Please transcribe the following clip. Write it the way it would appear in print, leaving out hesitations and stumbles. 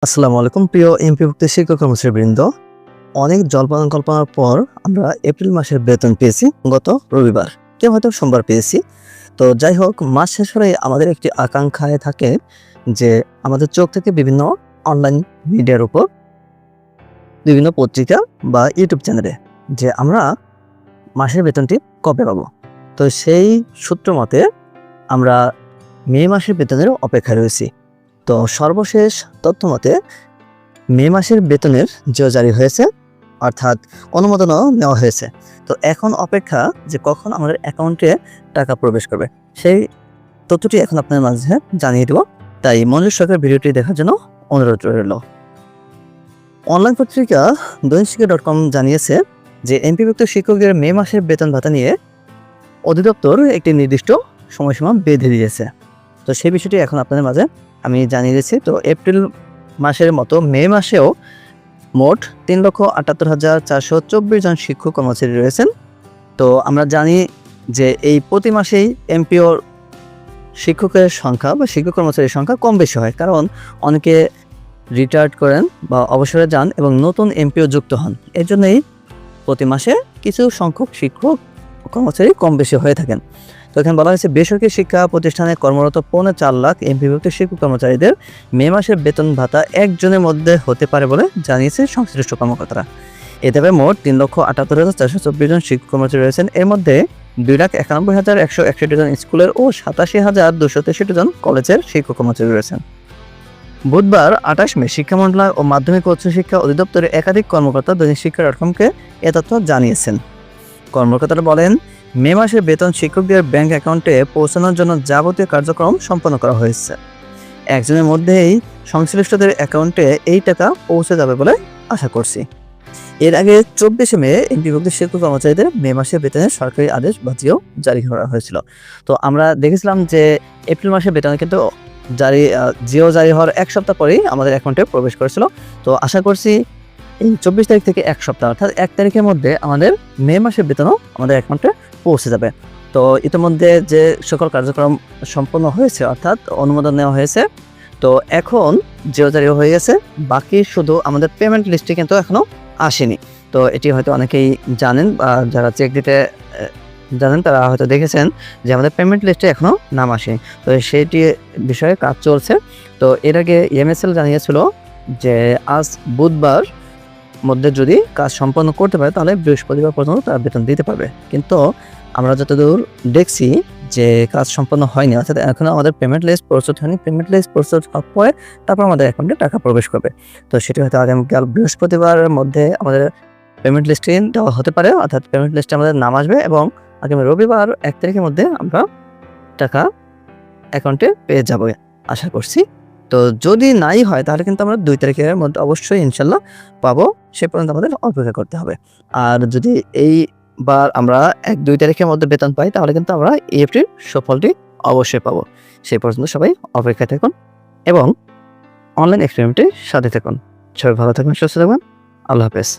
আসসালামু আলাইকুম প্রিয় এমপিভুক্ত শিক্ষক কর্মচারীবৃন্দ। অনেক জল্পনা কল্পনার পর আমরা এপ্রিল মাসের বেতন পেয়েছি গত রবিবার, কেউ হয়তো সোমবার পেয়েছি। তো যাই হোক, মাস শেষ হলে আমাদের একটি আকাঙ্ক্ষায় থাকে যে আমাদের চোখ থেকে বিভিন্ন অনলাইন মিডিয়ার উপর, বিভিন্ন পত্রিকা বা ইউটিউব চ্যানেলে যে আমরা মাসের বেতনটি কবে পাবো। তো সেই সূত্র মতে আমরা মে মাসের বেতনের অপেক্ষায় রয়েছি। তো সর্বশেষ তথ্য মতে মে মাসের বেতনের জিও জারি হয়েছে, অর্থাৎ অনুমোদনও নেওয়া হয়েছে। তো এখন অপেক্ষা যে কখন আমাদের অ্যাকাউন্টে টাকা প্রবেশ করবে, সেই তথ্যটি এখন আপনার মাঝে জানিয়ে দেব। তাই মনোযোগ সহকারে ভিডিওটি দেখার জন্য অনুরোধ রইল। অনলাইন পত্রিকা দৈনিকশিক্ষা.com জানিয়েছে যে এমপিভুক্ত শিক্ষকদের মে মাসের বেতন ভাতা নিয়ে অধিদপ্তর একটি নির্দিষ্ট সময়সীমা বেঁধে দিয়েছে। তো সেই বিষয়টি এখন আপনাদের মাঝে আমি জানিয়ে দিচ্ছি। তো এপ্রিল মাসের মতো মে মাসেও মোট 3,78,424 জন শিক্ষক কর্মচারী রয়েছেন। তো আমরা জানি যে এই প্রতি মাসেই এমপিওর শিক্ষকের সংখ্যা বা শিক্ষক কর্মচারীর সংখ্যা কম বেশি হয়, কারণ অনেকে রিটায়ার্ড করেন বা অবসরে যান এবং নতুন এমপিও যুক্ত হন। এর জন্যই প্রতি মাসে কিছু সংখ্যক শিক্ষক কর্মচারী কম বেশি হয়ে থাকেন। তো এখানে বলা হয়েছে বেসরকারি শিক্ষা প্রতিষ্ঠানে কর্মরত 4.25 লাখ এমপিভুক্ত শিক্ষক কর্মচারীদের মে মাসের বেতন ভাতা একজনের মধ্যে হতে পারে বলে জানিয়েছে সংশ্লিষ্ট কর্মকর্তারা। এতে মোট 3,78,424 জন শিক্ষক কর্মচারী রয়েছেন। এর মধ্যে 2,91,161 জন স্কুলের ও 87,263 জন কলেজের শিক্ষক কর্মচারী রয়েছেন। বুধবার 28 মে শিক্ষা মন্ত্রণালয় ও মাধ্যমিক ও উচ্চশিক্ষা অধিদপ্তরের একাধিক কর্মকর্তা দৈনিকশিক্ষা.com-কে এ তথ্য জানিয়েছেন। কর্মকর্তারা বলেন, মে মাসের বেতন শিক্ষকদের ব্যাংক অ্যাকাউন্টে পৌঁছানোর জন্য যাবতীয় কার্যক্রম সম্পন্ন করা হয়েছে। একজনের মধ্যেই সংশ্লিষ্টদের অ্যাকাউন্টে এই টাকা পৌঁছে যাবে বলে আশা করছি। এর আগে 24 মে এমপিভুক্ত শিক্ষক কর্মচারীদের মে মাসের বেতনের সরকারি আদেশ বা জিও জারি করা হয়েছিল। তো আমরা দেখেছিলাম যে এপ্রিল মাসের বেতনে কিন্তু জিও জারি হওয়ার এক সপ্তাহ পরেই আমাদের অ্যাকাউন্টে প্রবেশ করেছিল। তো আশা করছি এই 24 তারিখ থেকে এক সপ্তাহ অর্থাৎ 1 তারিখের মধ্যে আমাদের মে মাসের বেতনও আমাদের অ্যাকাউন্টে পৌঁছে যাবে। তো ইতিমধ্যে যে সকল কার্যক্রম সম্পন্ন হয়েছে, অর্থাৎ অনুমোদন নেওয়া হয়েছে, তো এখন জিও জারি হয়ে গেছে। বাকি শুধু আমাদের পেমেন্ট লিস্টে কিন্তু এখনও আসেনি। তো এটি হয়তো অনেকেই জানেন বা যারা চেক দিতে জানেন তারা হয়তো দেখেছেন যে আমাদের পেমেন্ট লিস্টে এখনও নাম আসেনি। তো সেইটি বিষয়ে কাজ চলছে। তো এর আগে এমএসএল জানিয়েছিল যে আজ বুধবার মধ্যে যদি কাজ সম্পন্ন করতে পারে তাহলে বৃহস্পতিবার পর্যন্ত তারা বেতন দিতে পারবে। কিন্তু আমরা যতদূর দেখছি যে কাজ সম্পন্ন হয়নি, অর্থাৎ এখনও আমাদের পেমেন্ট লিস্ট প্রস্তুত হয়নি। পেমেন্ট লিস্ট প্রস্তুত হওয়ার পরে তারপর আমাদের অ্যাকাউন্টে টাকা প্রবেশ করবে। তো সেটি হয়তো আগামীকাল বৃহস্পতিবারের মধ্যে আমাদের পেমেন্ট লিস্টে দেওয়া হতে পারে, অর্থাৎ পেমেন্ট লিস্টে আমাদের নাম আসবে এবং আগামী রবিবার 1 তারিখের মধ্যে আমরা টাকা অ্যাকাউন্টে পেয়ে যাব আশা করছি। তো যদি নাই হয় তাহলে কিন্তু আমরা 2 তারিখের মধ্যে অবশ্যই ইনশাল্লাহ পাবো। সে পর্যন্ত আমাদের অপেক্ষা করতে হবে। আর যদি এইবার আমরা 1-2 তারিখের মধ্যে বেতন পাই তাহলে কিন্তু আমরা এপ্রিল সুফলটি অবশ্যই পাবো। সেই পর্যন্ত সবাই অপেক্ষায় থাকুন এবং অনলাইন এক্সপেরিমেন্টের সাথে থাকুন। সবাই ভালো থাকুন, সুস্থ থাকুন। আল্লাহ হাফেজ।